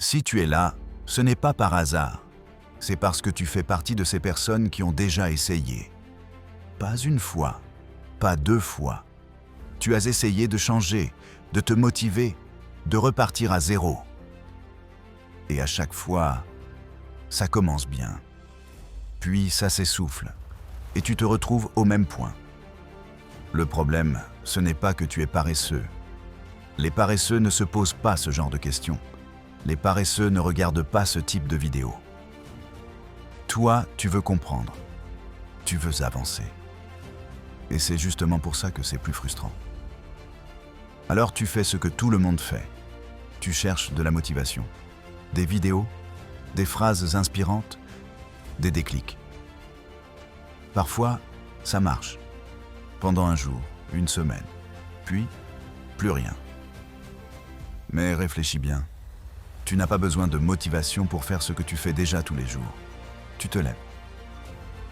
Si tu es là, ce n'est pas par hasard. C'est parce que tu fais partie de ces personnes qui ont déjà essayé. Pas une fois, pas deux fois. Tu as essayé de changer, de te motiver, de repartir à zéro. Et à chaque fois, ça commence bien. Puis ça s'essouffle, et tu te retrouves au même point. Le problème, ce n'est pas que tu es paresseux. Les paresseux ne se posent pas ce genre de questions. Les paresseux ne regardent pas ce type de vidéo. Toi, tu veux comprendre. Tu veux avancer. Et c'est justement pour ça que c'est plus frustrant. Alors tu fais ce que tout le monde fait. Tu cherches de la motivation, des vidéos, des phrases inspirantes, des déclics. Parfois, ça marche. Pendant un jour, une semaine, puis plus rien. Mais réfléchis bien. Tu n'as pas besoin de motivation pour faire ce que tu fais déjà tous les jours. Tu te lèves.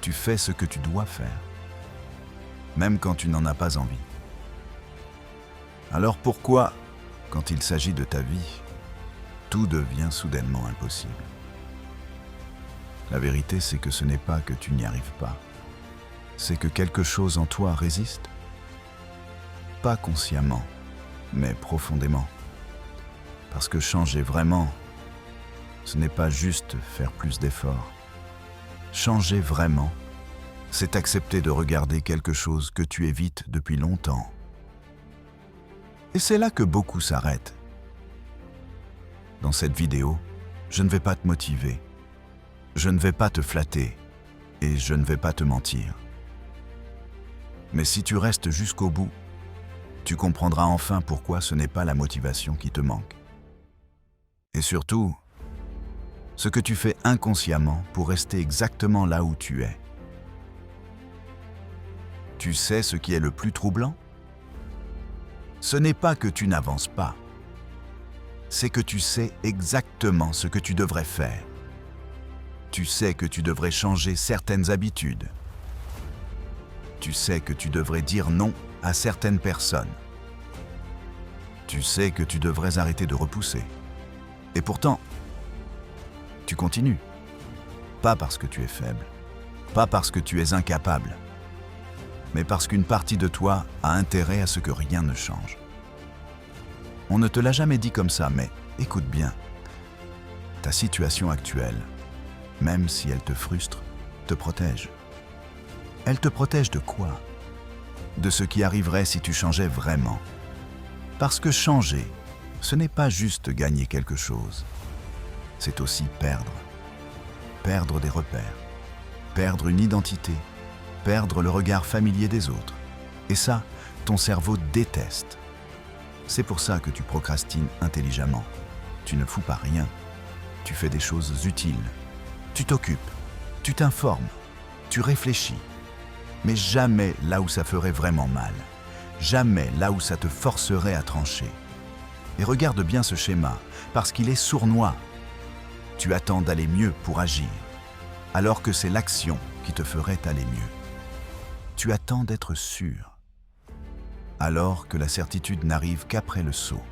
Tu fais ce que tu dois faire, même quand tu n'en as pas envie. Alors pourquoi, quand il s'agit de ta vie, tout devient soudainement impossible? La vérité, c'est que ce n'est pas que tu n'y arrives pas. C'est que quelque chose en toi résiste. Pas consciemment, mais profondément. Parce que changer vraiment, ce n'est pas juste faire plus d'efforts. Changer vraiment, c'est accepter de regarder quelque chose que tu évites depuis longtemps. Et c'est là que beaucoup s'arrêtent. Dans cette vidéo, je ne vais pas te motiver, je ne vais pas te flatter et je ne vais pas te mentir. Mais si tu restes jusqu'au bout, tu comprendras enfin pourquoi ce n'est pas la motivation qui te manque. Et surtout, ce que tu fais inconsciemment pour rester exactement là où tu es. Tu sais ce qui est le plus troublant? Ce n'est pas que tu n'avances pas. C'est que tu sais exactement ce que tu devrais faire. Tu sais que tu devrais changer certaines habitudes. Tu sais que tu devrais dire non à certaines personnes. Tu sais que tu devrais arrêter de repousser. Et pourtant, tu continues. Pas parce que tu es faible, pas parce que tu es incapable, mais parce qu'une partie de toi a intérêt à ce que rien ne change. On ne te l'a jamais dit comme ça, mais écoute bien. Ta situation actuelle, même si elle te frustre, te protège. Elle te protège de quoi? De ce qui arriverait si tu changeais vraiment. Parce que changer, ce n'est pas juste gagner quelque chose. C'est aussi perdre. Perdre des repères. Perdre une identité. Perdre le regard familier des autres. Et ça, ton cerveau déteste. C'est pour ça que tu procrastines intelligemment. Tu ne fous pas rien. Tu fais des choses utiles. Tu t'occupes. Tu t'informes. Tu réfléchis. Mais jamais là où ça ferait vraiment mal. Jamais là où ça te forcerait à trancher. Et regarde bien ce schéma, parce qu'il est sournois. Tu attends d'aller mieux pour agir, alors que c'est l'action qui te ferait aller mieux. Tu attends d'être sûr, alors que la certitude n'arrive qu'après le saut.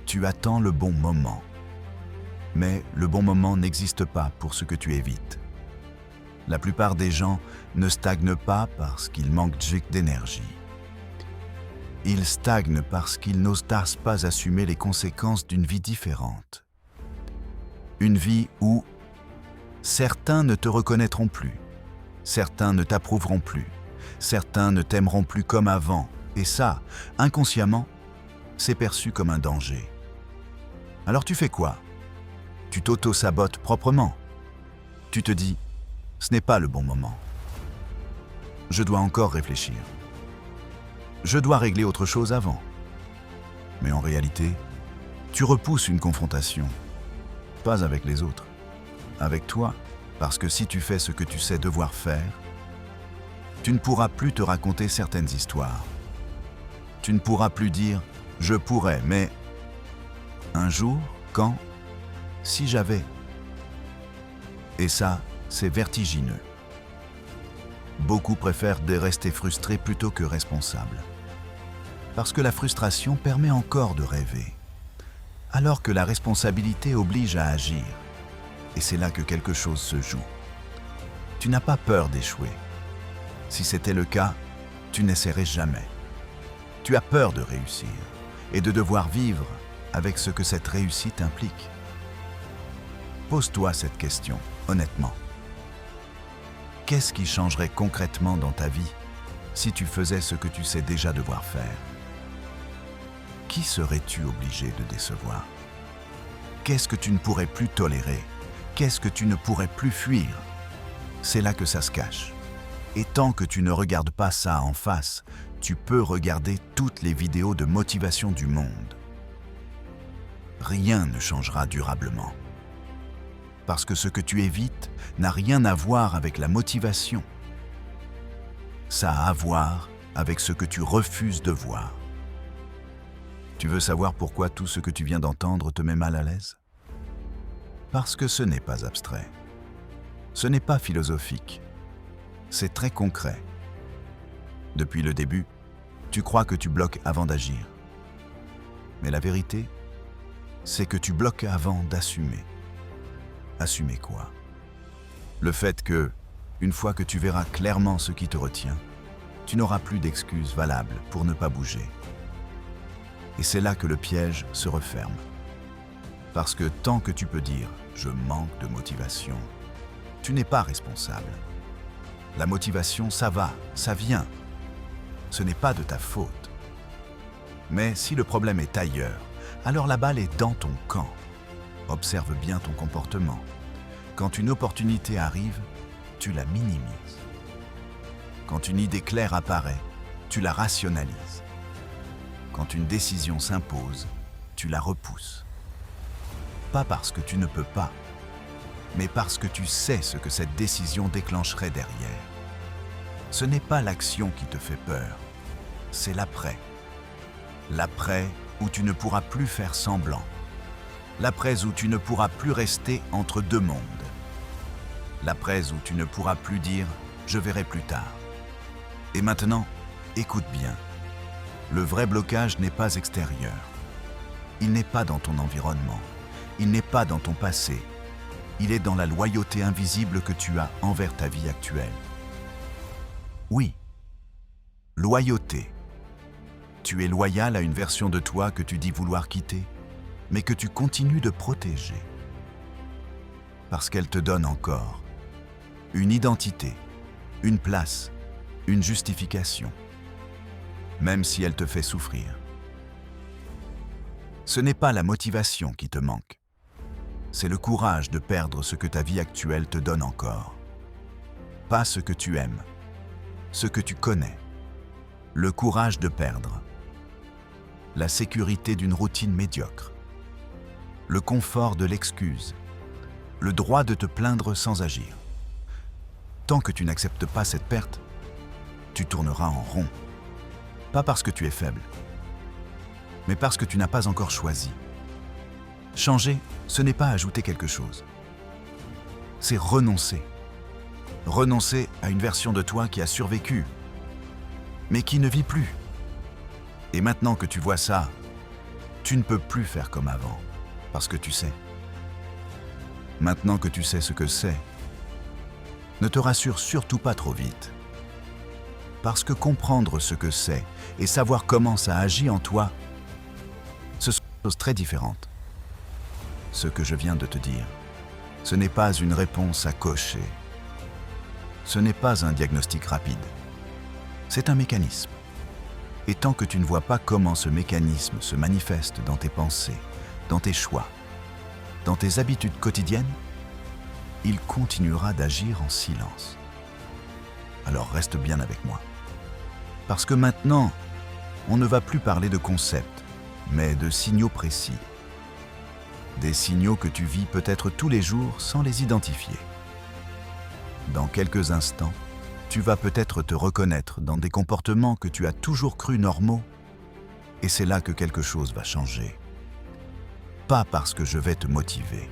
Tu attends le bon moment, mais le bon moment n'existe pas pour ce que tu évites. La plupart des gens ne stagnent pas parce qu'ils manquent d'énergie. Ils stagnent parce qu'ils n'osent pas assumer les conséquences d'une vie différente. Une vie où certains ne te reconnaîtront plus, certains ne t'approuveront plus, certains ne t'aimeront plus comme avant, et ça, inconsciemment, c'est perçu comme un danger. Alors tu fais quoi? Tu t'auto-sabotes proprement. Tu te dis, ce n'est pas le bon moment. Je dois encore réfléchir. Je dois régler autre chose avant. Mais en réalité, tu repousses une confrontation. Pas avec les autres, avec toi, parce que si tu fais ce que tu sais devoir faire, tu ne pourras plus te raconter certaines histoires. Tu ne pourras plus dire « je pourrais », mais « un jour, quand, si j'avais ». Et ça, c'est vertigineux. Beaucoup préfèrent rester frustrés plutôt que responsables. Parce que la frustration permet encore de rêver. alors que la responsabilité oblige à agir. Et c'est là que quelque chose se joue. Tu n'as pas peur d'échouer. Si c'était le cas, tu n'essaierais jamais. Tu as peur de réussir et de devoir vivre avec ce que cette réussite implique. Pose-toi cette question, honnêtement. Qu'est-ce qui changerait concrètement dans ta vie si tu faisais ce que tu sais déjà devoir faire? Qui serais-tu obligé de décevoir? Qu'est-ce que tu ne pourrais plus tolérer? Qu'est-ce que tu ne pourrais plus fuir? C'est là que ça se cache. Et tant que tu ne regardes pas ça en face, tu peux regarder toutes les vidéos de motivation du monde. Rien ne changera durablement. Parce que ce que tu évites n'a rien à voir avec la motivation. Ça a à voir avec ce que tu refuses de voir. Tu veux savoir pourquoi tout ce que tu viens d'entendre te met mal à l'aise? Parce que ce n'est pas abstrait. Ce n'est pas philosophique. C'est très concret. Depuis le début, tu crois que tu bloques avant d'agir. Mais la vérité, c'est que tu bloques avant d'assumer. Assumer quoi? Le fait que, une fois que tu verras clairement ce qui te retient, tu n'auras plus d'excuses valables pour ne pas bouger. Et c'est là que le piège se referme. Parce que tant que tu peux dire « je manque de motivation », tu n'es pas responsable. La motivation, ça va, ça vient. Ce n'est pas de ta faute. Mais si le problème est ailleurs, alors la balle est dans ton camp. Observe bien ton comportement. Quand une opportunité arrive, tu la minimises. Quand une idée claire apparaît, tu la rationalises. Quand une décision s'impose, tu la repousses. Pas parce que tu ne peux pas, mais parce que tu sais ce que cette décision déclencherait derrière. Ce n'est pas l'action qui te fait peur, c'est l'après. L'après où tu ne pourras plus faire semblant. L'après où tu ne pourras plus rester entre deux mondes. L'après où tu ne pourras plus dire « je verrai plus tard ». Et maintenant, écoute bien. Le vrai blocage n'est pas extérieur. Il n'est pas dans ton environnement. Il n'est pas dans ton passé. Il est dans la loyauté invisible que tu as envers ta vie actuelle. Oui, loyauté. Tu es loyal à une version de toi que tu dis vouloir quitter, mais que tu continues de protéger. Parce qu'elle te donne encore une identité, une place, une justification, même si elle te fait souffrir. Ce n'est pas la motivation qui te manque. C'est le courage de perdre ce que ta vie actuelle te donne encore. Pas ce que tu aimes, ce que tu connais. Le courage de perdre. La sécurité d'une routine médiocre. Le confort de l'excuse. Le droit de te plaindre sans agir. Tant que tu n'acceptes pas cette perte, tu tourneras en rond. Pas parce que tu es faible, mais parce que tu n'as pas encore choisi. Changer, ce n'est pas ajouter quelque chose. C'est renoncer. Renoncer à une version de toi qui a survécu, mais qui ne vit plus. Et maintenant que tu vois ça, tu ne peux plus faire comme avant, parce que tu sais. Maintenant que tu sais ce que c'est, ne te rassure surtout pas trop vite. Parce que comprendre ce que c'est et savoir comment ça agit en toi, ce sont des choses très différentes. Ce que je viens de te dire, ce n'est pas une réponse à cocher. Ce n'est pas un diagnostic rapide. C'est un mécanisme. Et tant que tu ne vois pas comment ce mécanisme se manifeste dans tes pensées, dans tes choix, dans tes habitudes quotidiennes, il continuera d'agir en silence. Alors reste bien avec moi. Parce que maintenant, on ne va plus parler de concepts, mais de signaux précis. Des signaux que tu vis peut-être tous les jours sans les identifier. Dans quelques instants, tu vas peut-être te reconnaître dans des comportements que tu as toujours cru normaux, et c'est là que quelque chose va changer. Pas parce que je vais te motiver,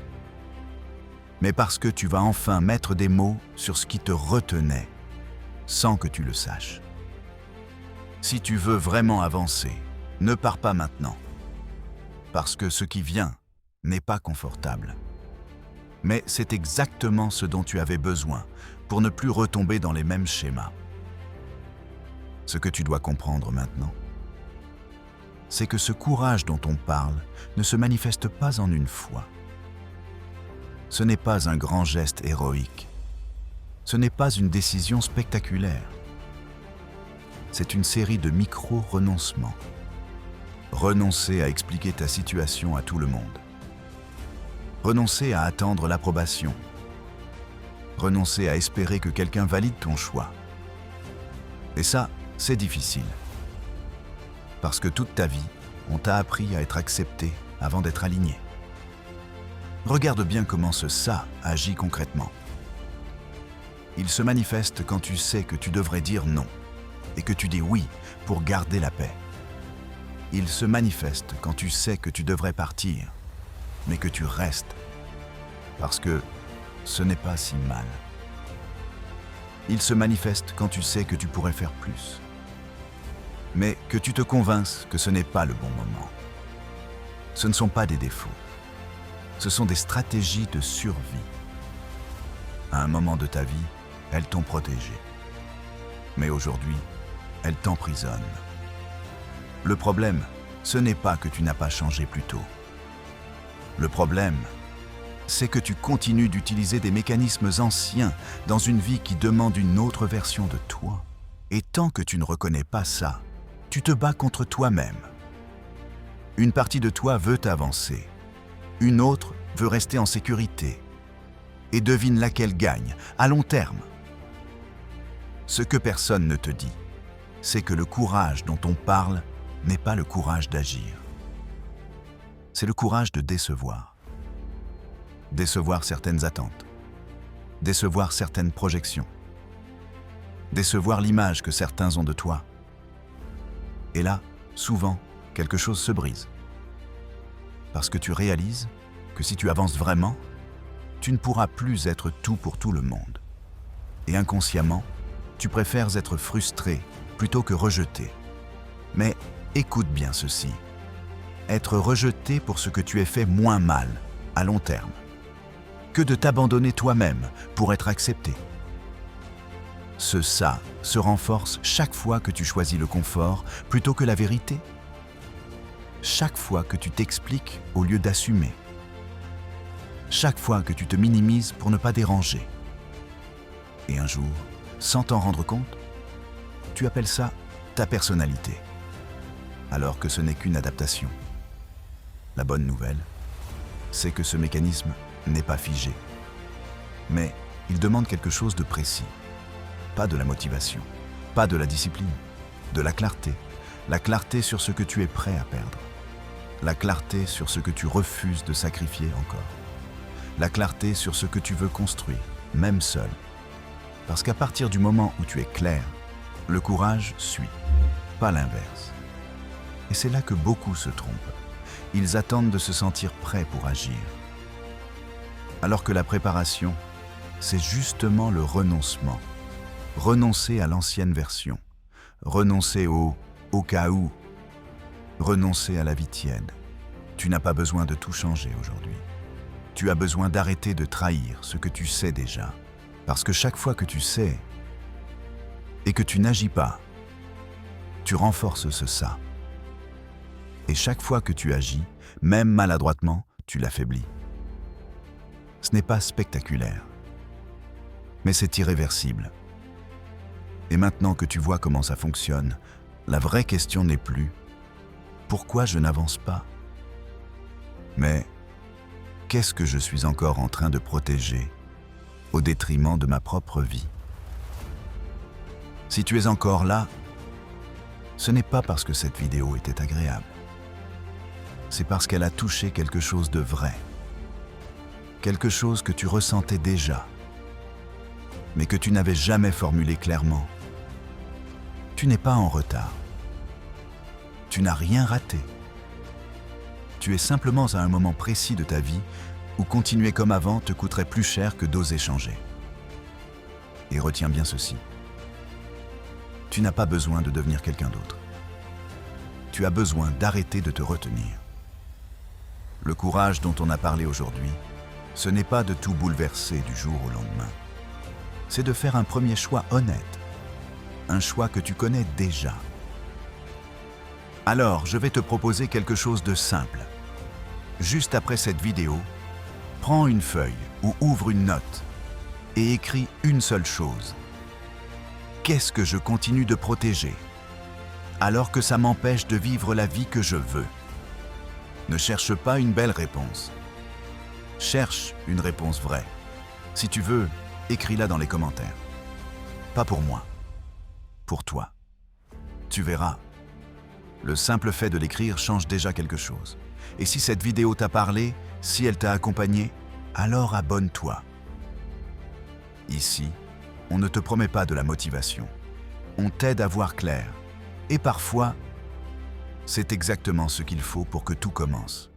mais parce que tu vas enfin mettre des mots sur ce qui te retenait, sans que tu le saches. Si tu veux vraiment avancer, ne pars pas maintenant. parce que ce qui vient n'est pas confortable. Mais c'est exactement ce dont tu avais besoin pour ne plus retomber dans les mêmes schémas. Ce que tu dois comprendre maintenant, c'est que ce courage dont on parle ne se manifeste pas en une fois. Ce n'est pas un grand geste héroïque. Ce n'est pas une décision spectaculaire. C'est une série de micro-renoncements. Renoncer à expliquer ta situation à tout le monde. Renoncer à attendre l'approbation. Renoncer à espérer que quelqu'un valide ton choix. Et ça, c'est difficile. Parce que toute ta vie, on t'a appris à être accepté avant d'être aligné. Regarde bien comment ce « ça » agit concrètement. Il se manifeste quand tu sais que tu devrais dire non et que tu dis oui pour garder la paix. Il se manifeste quand tu sais que tu devrais partir, mais que tu restes, parce que ce n'est pas si mal. Il se manifeste quand tu sais que tu pourrais faire plus, mais que tu te convainces que ce n'est pas le bon moment. Ce ne sont pas des défauts, ce sont des stratégies de survie. À un moment de ta vie, elles t'ont protégé, mais aujourd'hui, elles t'emprisonnent. Le problème, ce n'est pas que tu n'as pas changé plus tôt. Le problème, c'est que tu continues d'utiliser des mécanismes anciens dans une vie qui demande une autre version de toi. Et tant que tu ne reconnais pas ça, tu te bats contre toi-même. Une partie de toi veut avancer, une autre veut rester en sécurité. Et devine laquelle gagne, à long terme. Ce que personne ne te dit, c'est que le courage dont on parle n'est pas le courage d'agir. C'est le courage de décevoir. Décevoir certaines attentes. Décevoir certaines projections. Décevoir l'image que certains ont de toi. Et là, souvent, quelque chose se brise. Parce que tu réalises que si tu avances vraiment, tu ne pourras plus être tout pour tout le monde. Et inconsciemment, tu préfères être frustré plutôt que rejeté. Mais écoute bien ceci. Être rejeté pour ce que tu es fait moins mal, à long terme, que de t'abandonner toi-même pour être accepté. Ce « ça » se renforce chaque fois que tu choisis le confort plutôt que la vérité. Chaque fois que tu t'expliques au lieu d'assumer. Chaque fois que tu te minimises pour ne pas déranger. Et un jour, sans t'en rendre compte, tu appelles ça ta personnalité, alors que ce n'est qu'une adaptation. La bonne nouvelle, c'est que ce mécanisme n'est pas figé. Mais il demande quelque chose de précis. Pas de la motivation, pas de la discipline, de la clarté sur ce que tu es prêt à perdre, la clarté sur ce que tu refuses de sacrifier encore, la clarté sur ce que tu veux construire, même seul. Parce qu'à partir du moment où tu es clair, le courage suit, pas l'inverse. Et c'est là que beaucoup se trompent. Ils attendent de se sentir prêts pour agir. Alors que la préparation, c'est justement le renoncement. Renoncer à l'ancienne version, renoncer au cas où, renoncer à la vie tiède. Tu n'as pas besoin de tout changer aujourd'hui. Tu as besoin d'arrêter de trahir ce que tu sais déjà. Parce que chaque fois que tu sais et que tu n'agis pas, tu renforces ce « ça ». Et chaque fois que tu agis, même maladroitement, tu l'affaiblis. Ce n'est pas spectaculaire, mais c'est irréversible. Et maintenant que tu vois comment ça fonctionne, la vraie question n'est plus « Pourquoi je n'avance pas ?» mais « Qu'est-ce que je suis encore en train de protéger au détriment de ma propre vie ?» Si tu es encore là, ce n'est pas parce que cette vidéo était agréable. C'est parce qu'elle a touché quelque chose de vrai. Quelque chose que tu ressentais déjà, mais que tu n'avais jamais formulé clairement. Tu n'es pas en retard. Tu n'as rien raté. Tu es simplement à un moment précis de ta vie où continuer comme avant te coûterait plus cher que d'oser changer. Et retiens bien ceci. Tu n'as pas besoin de devenir quelqu'un d'autre. Tu as besoin d'arrêter de te retenir. Le courage dont on a parlé aujourd'hui, ce n'est pas de tout bouleverser du jour au lendemain. C'est de faire un premier choix honnête, un choix que tu connais déjà. Alors, je vais te proposer quelque chose de simple. Juste après cette vidéo, prends une feuille ou ouvre une note et écris une seule chose. Qu'est-ce que je continue de protéger alors que ça m'empêche de vivre la vie que je veux? Ne cherche pas une belle réponse. Cherche une réponse vraie. Si tu veux, écris-la dans les commentaires. Pas pour moi, pour toi. Tu verras. Le simple fait de l'écrire change déjà quelque chose. Et si cette vidéo t'a parlé, si elle t'a accompagné, alors abonne-toi. Ici, on ne te promet pas de la motivation. On t'aide à voir clair. Et parfois, c'est exactement ce qu'il faut pour que tout commence.